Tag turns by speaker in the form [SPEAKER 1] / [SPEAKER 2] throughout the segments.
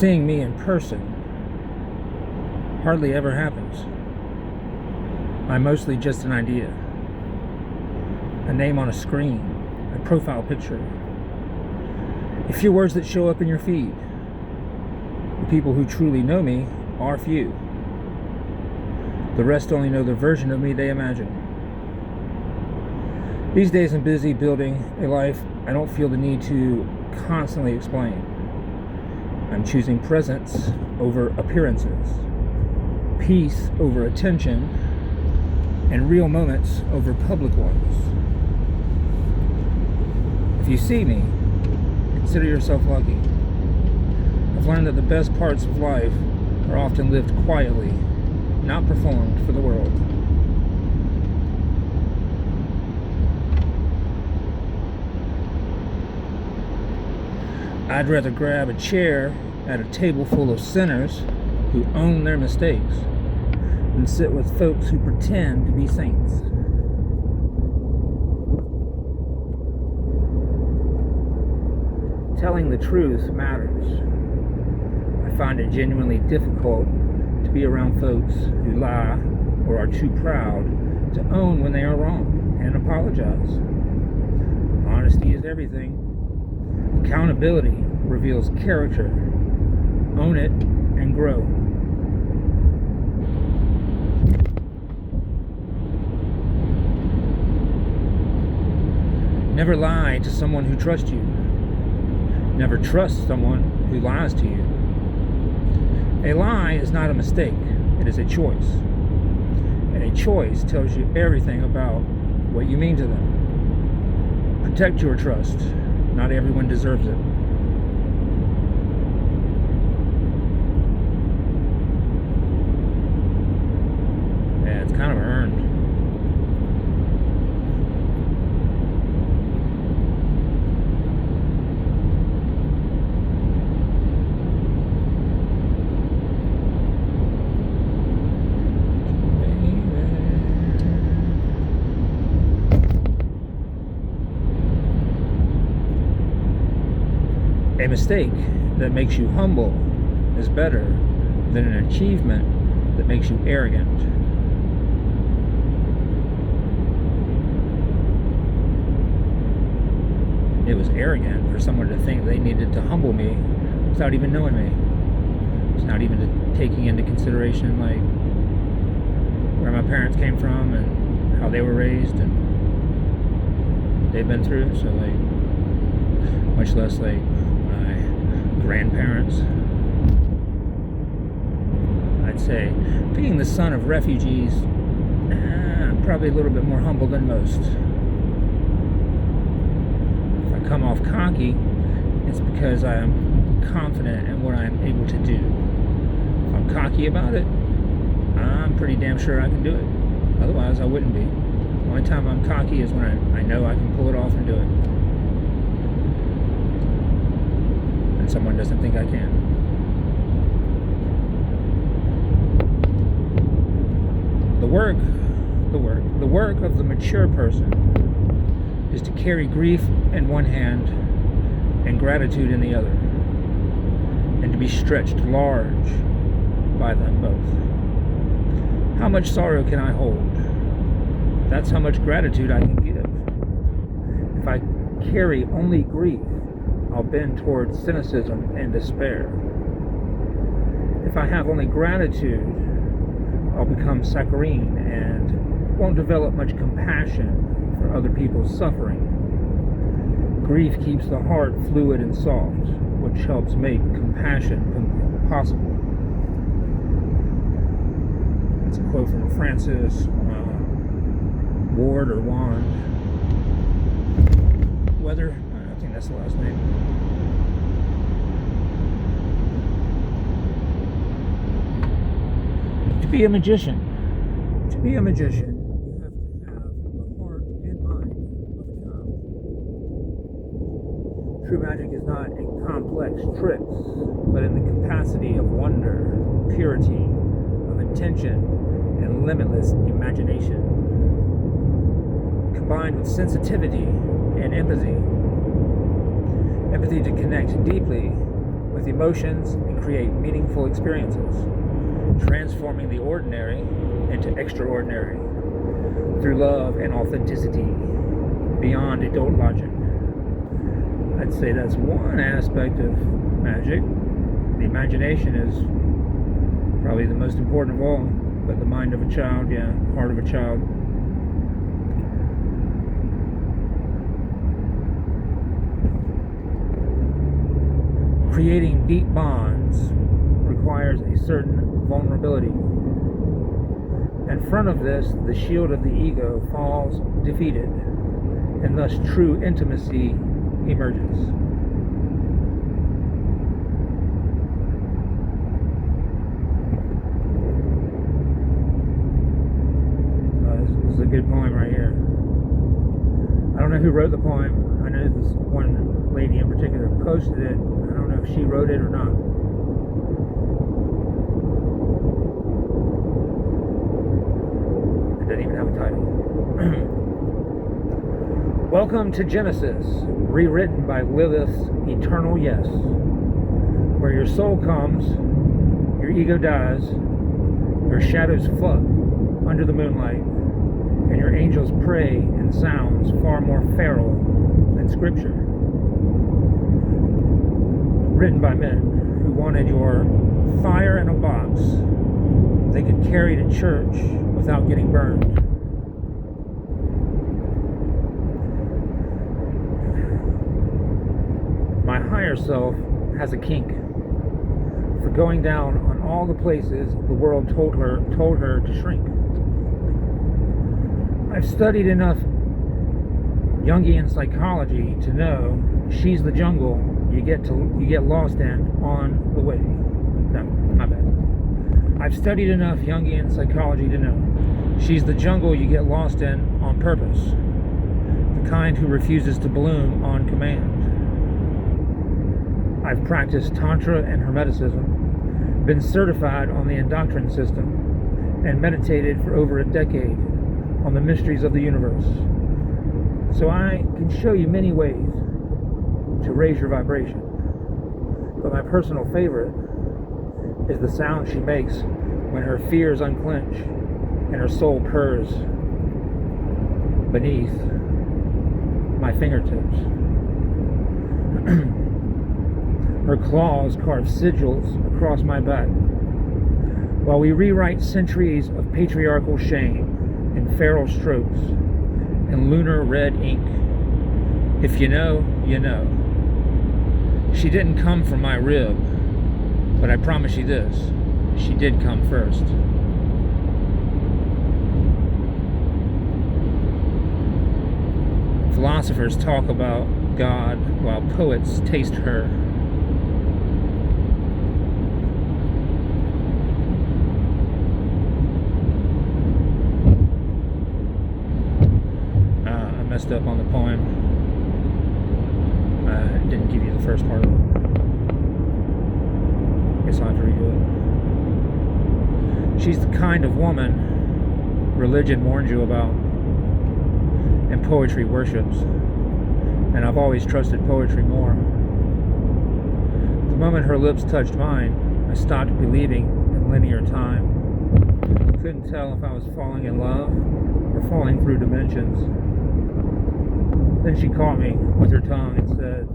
[SPEAKER 1] Seeing me in person hardly ever happens. I'm mostly just an idea, a name on a screen, a profile picture, a few words that show up in your feed. The people who truly know me are few. The rest only know the version of me they imagine. These days I'm busy building a life I don't feel the need to constantly explain. I'm choosing presence over appearances, peace over attention, and real moments over public ones. If you see me, consider yourself lucky. I've learned that the best parts of life are often lived quietly, not performed for the world. I'd rather grab a chair at a table full of sinners who own their mistakes than sit with folks who pretend to be saints. Telling the truth matters. I find it genuinely difficult to be around folks who lie or are too proud to own when they are wrong and apologize. Honesty is everything. Accountability reveals character. Own it and grow. Never lie to someone who trusts you. Never trust someone who lies to you. A lie is not a mistake, it is a choice. And a choice tells you everything about what you mean to them. Protect your trust. Not everyone deserves it. Yeah, it's kind of earned. A mistake that makes you humble is better than an achievement that makes you arrogant. It was arrogant for someone to think they needed to humble me without even knowing me. It's not even taking into consideration like where my parents came from and how they were raised and what they've been through. So like, much less like grandparents. I'd say being the son of refugees, I'm probably a little bit more humble than most. If I come off cocky, it's because I am confident in what I'm able to do. If I'm cocky about it, I'm pretty damn sure I can do it. Otherwise I wouldn't be. The only time I'm cocky is when I know I can pull it off and do it. And someone doesn't think I can. The work of the mature person is to carry grief in one hand and gratitude in the other, and to be stretched large by them both. How much sorrow can I hold? That's how much gratitude I can give. If I carry only grief, I'll bend towards cynicism and despair. If I have only gratitude, I'll become saccharine and won't develop much compassion for other people's suffering. Grief keeps the heart fluid and soft, which helps make compassion possible. That's a quote from Francis Ward or Wand. Weather, I think that's the last name. To be a magician, you have to have the heart and mind of a child. True magic is not in complex tricks, but in the capacity of wonder, purity, of intention, and limitless imagination, combined with sensitivity and empathy. Empathy to connect deeply with with emotions and create meaningful experiences, transforming the ordinary into extraordinary through love and authenticity beyond adult logic. I'd say that's one aspect of magic. The imagination is probably the most important of all, but the mind of a child, heart of a child. Creating deep bonds requires a certain vulnerability. In front of this, the shield of the ego falls defeated, and thus true intimacy emerges. This is a good poem right here. I don't know who wrote the poem. I know this one lady in particular posted it. I don't know if she wrote it or not. It doesn't even have a title. Welcome to Genesis, rewritten by Lilith's Eternal Yes, where your soul comes, your ego dies, your shadows float under the moonlight, and your angels pray in sounds far more feral than scripture. Written by men who wanted your fire in a box they could carry to church without getting burned. My higher self has a kink for going down on all the places the world told her to shrink. I've studied enough Jungian psychology to know she's the jungle you get lost in on the way. No, my bad. I've studied enough Jungian psychology to know she's the jungle you get lost in on purpose, the kind who refuses to bloom on command. I've practiced Tantra and Hermeticism, been certified on the Indoctrin system, and meditated for over a decade on the mysteries of the universe. So I can show you many ways to raise your vibration. But my personal favorite is the sound she makes when her fears unclench and her soul purrs beneath my fingertips. Her claws carve sigils across my back while we rewrite centuries of patriarchal shame in feral strokes and lunar red ink. If you know, you know. She didn't come from my rib, but I promise you this, she did come first. Philosophers talk about God while poets taste her. I messed up on the poem. Didn't give you the first part of it. Guess I'll have to redo it. She's the kind of woman religion warned you about and poetry worships, and I've always trusted poetry more. The moment her lips touched mine, I stopped believing in linear time. Couldn't tell if I was falling in love or falling through dimensions. Then she caught me with her tongue and said,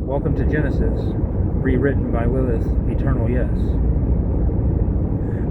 [SPEAKER 1] "Welcome to Genesis, rewritten by Lilith's Eternal Yes.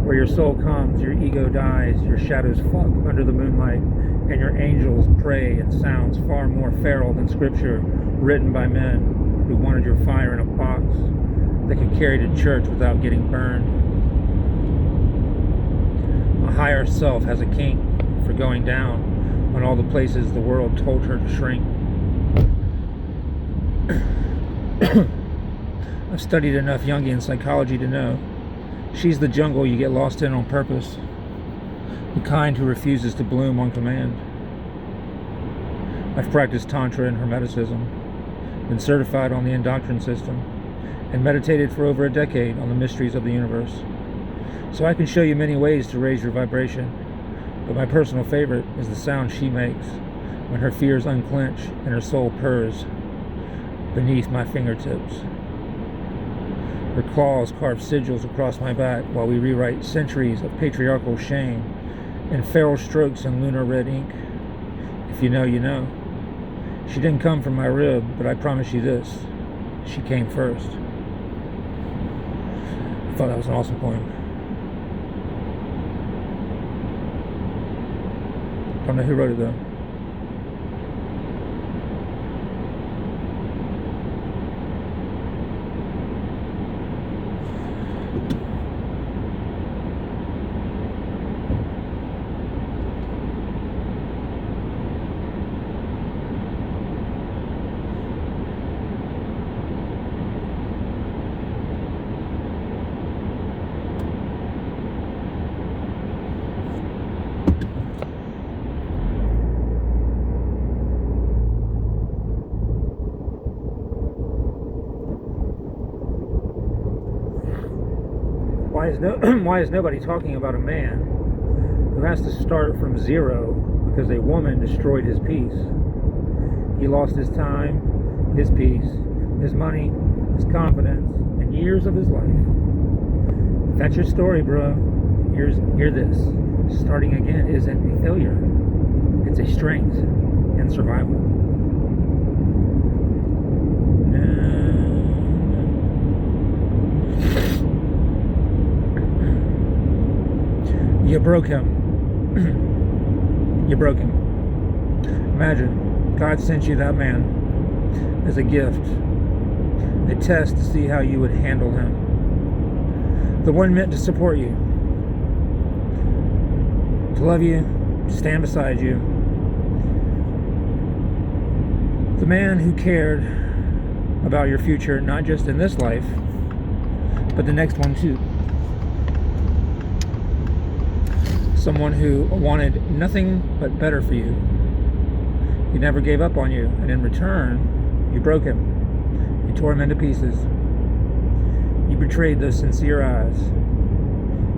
[SPEAKER 1] Where your soul comes, your ego dies, your shadows flock under the moonlight, and your angels pray in sounds far more feral than scripture, written by men who wanted your fire in a box they could carry to church without getting burned. A higher self has a kink for going down on all the places the world told her to shrink. I've studied enough Jungian psychology to know she's the jungle you get lost in on purpose, the kind who refuses to bloom on command. I've practiced Tantra and Hermeticism, been certified on the Indoctrin system, and meditated for over a decade on the mysteries of the universe. So I can show you many ways to raise your vibration, but my personal favorite is the sound she makes when her fears unclench and her soul purrs beneath my fingertips. Her claws carve sigils across my back while we rewrite centuries of patriarchal shame in feral strokes in lunar red ink. If you know, you know. She didn't come from my rib, but I promise you this. She came first. I thought that was an awesome poem. Don't know who wrote it though. Why is nobody talking about a man who has to start from zero because a woman destroyed his peace? He lost his time, his peace, his money, his confidence, and years of his life. If that's your story, bro, hear this. Starting again isn't a failure. It's a strength and survival. You broke him. You broke him. Imagine God sent you that man as a gift, a test to see how you would handle him. The one meant to support you, to love you, to stand beside you. The man who cared about your future, not just in this life, but the next one too. Someone who wanted nothing but better for you. He never gave up on you, and in return, you broke him. You tore him into pieces. You betrayed those sincere eyes.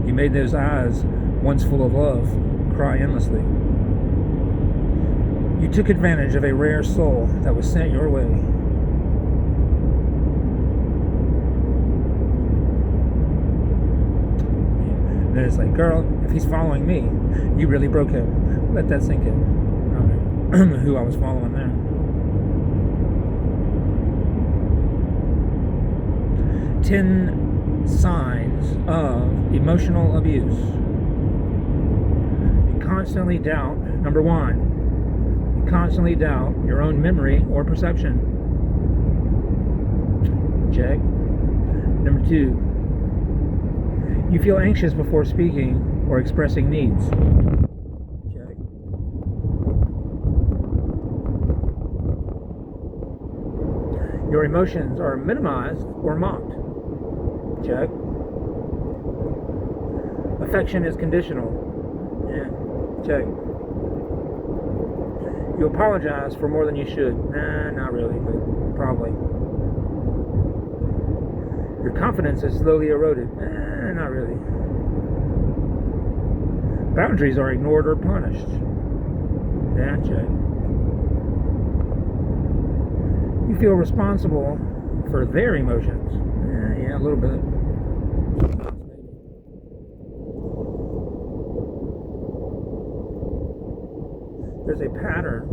[SPEAKER 1] You made those eyes, once full of love, cry endlessly. You took advantage of a rare soul that was sent your way. And then it's like, girl, if he's following me, you really broke him. Let that sink in. I don't know who I was following there. 10 signs of emotional abuse. You constantly doubt, number 1, you constantly doubt your own memory or perception. Check. Number 2, you feel anxious before speaking or expressing needs. Check. Your emotions are minimized or mocked. Check. Affection is conditional. Yeah. Check. You apologize for more than you should. Nah, not really, but probably. Your confidence is slowly eroded. Not really. Boundaries are ignored or punished. Yeah, check. You feel responsible for their emotions. Yeah, a little bit. There's a pattern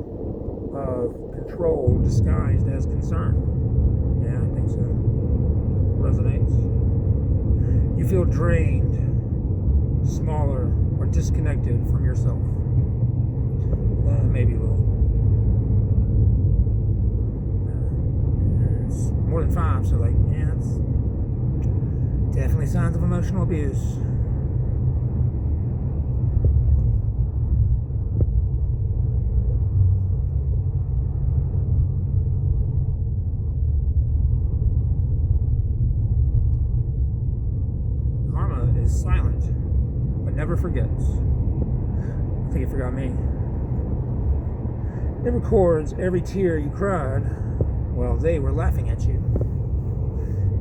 [SPEAKER 1] of control disguised as concern. Yeah, I think so. Resonates. You feel drained, smaller, or disconnected from yourself. Maybe a little. It's more than 5, so like, yeah, it's definitely signs of emotional abuse. Silent, but never forgets. I think it forgot me. It records every tear you cried while they were laughing at you.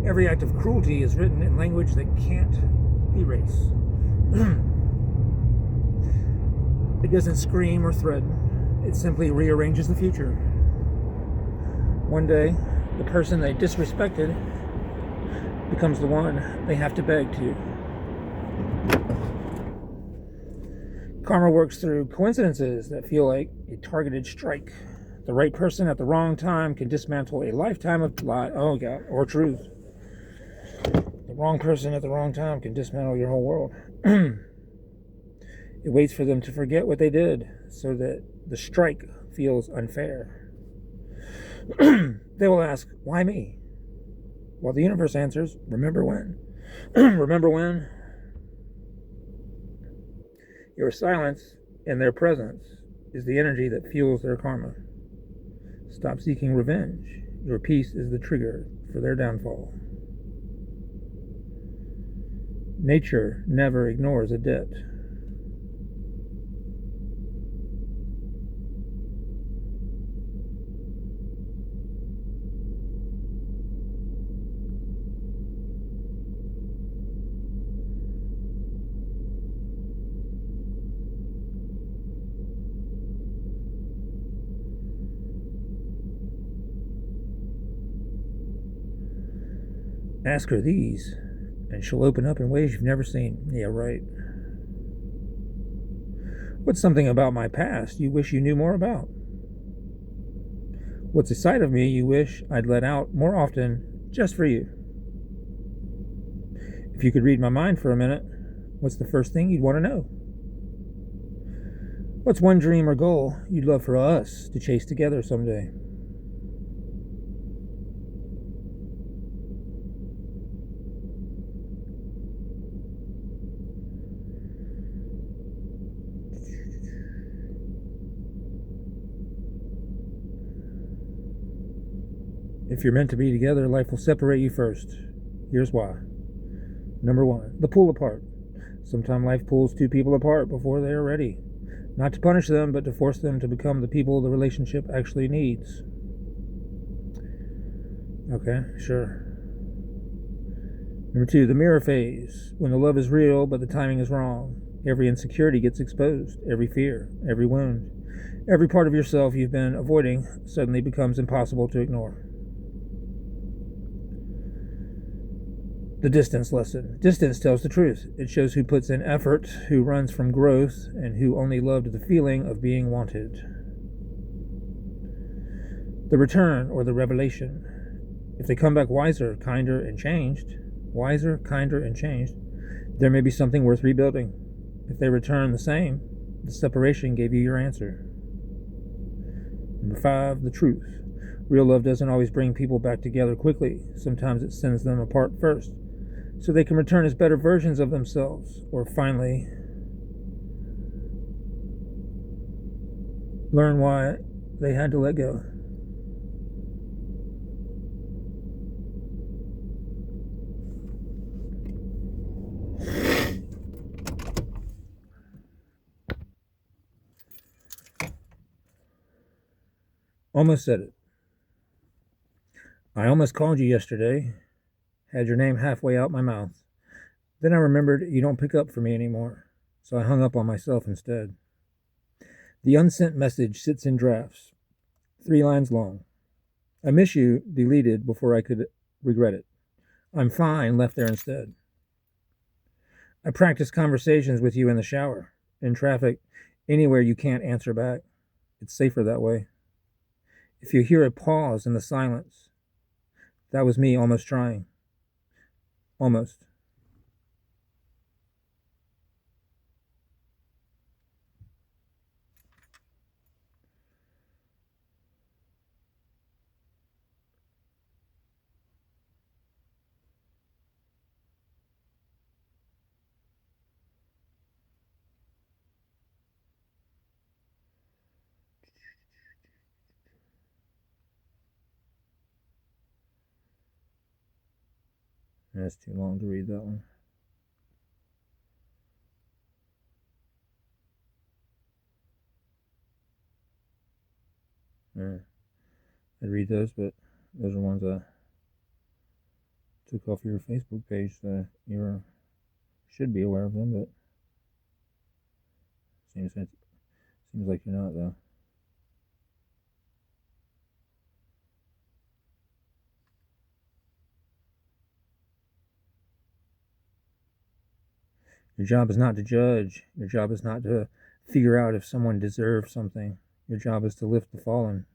[SPEAKER 1] Every act of cruelty is written in language that can't erase. It doesn't scream or threaten. It simply rearranges the future. One day, the person they disrespected becomes the one they have to beg to. Karma works through coincidences that feel like a targeted strike. The right person at the wrong time can dismantle a lifetime of lie. Oh God, or truth. The wrong person at the wrong time can dismantle your whole world. It waits for them to forget what they did so that the strike feels unfair. They will ask, why me? While the universe answers, remember when? Remember when? Your silence in their presence is the energy that fuels their karma. Stop seeking revenge. Your peace is the trigger for their downfall. Nature never ignores a debt. Ask her these, and she'll open up in ways you've never seen. Yeah, right. What's something about my past you wish you knew more about? What's a side of me you wish I'd let out more often just for you? If you could read my mind for a minute, what's the first thing you'd want to know? What's one dream or goal you'd love for us to chase together someday? If you're meant to be together, life will separate you first. Here's why. Number one, the pull apart. Sometimes life pulls two people apart before they are ready. Not to punish them, but to force them to become the people the relationship actually needs. Okay, sure. Number two, the mirror phase. When the love is real, but the timing is wrong. Every insecurity gets exposed. Every fear, every wound. Every part of yourself you've been avoiding suddenly becomes impossible to ignore. The distance lesson. Distance tells the truth. It shows who puts in effort, who runs from growth, and who only loved the feeling of being wanted. The return, or the revelation. If they come back wiser, kinder, and changed, there may be something worth rebuilding. If they return the same, the separation gave you your answer. Number five, the truth. Real love doesn't always bring people back together quickly. Sometimes it sends them apart first, so they can return as better versions of themselves, or finally learn why they had to let go. Almost said it. I almost called you yesterday, had your name halfway out my mouth. Then I remembered you don't pick up for me anymore, so I hung up on myself instead. The unsent message sits in drafts, 3 lines long. I miss you, deleted before I could regret it. I'm fine, left there instead. I practice conversations with you in the shower, in traffic, anywhere you can't answer back. It's safer that way. If you hear a pause in the silence, that was me almost trying. Almost. That's too long to read that one. Yeah. I'd read those, but those are ones I took off your Facebook page, so you should be aware of them, but seems like you're not, though. Your job is not to judge. Your job is not to figure out if someone deserves something. Your job is to lift the fallen,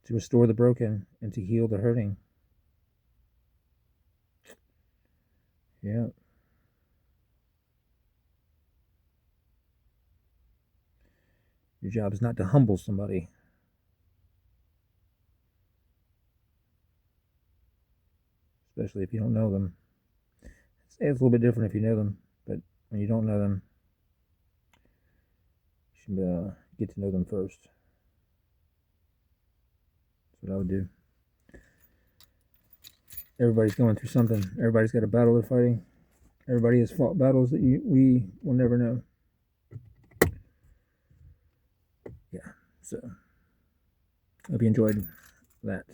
[SPEAKER 1] to restore the broken, and to heal the hurting. Yeah. Your job is not to humble somebody. Especially if you don't know them. It's a little bit different if you know them, but when you don't know them, you should get to know them first. That's what I would do. Everybody's going through something. Everybody's got a battle they're fighting. Everybody has fought battles that we will never know. Yeah, so I hope you enjoyed that.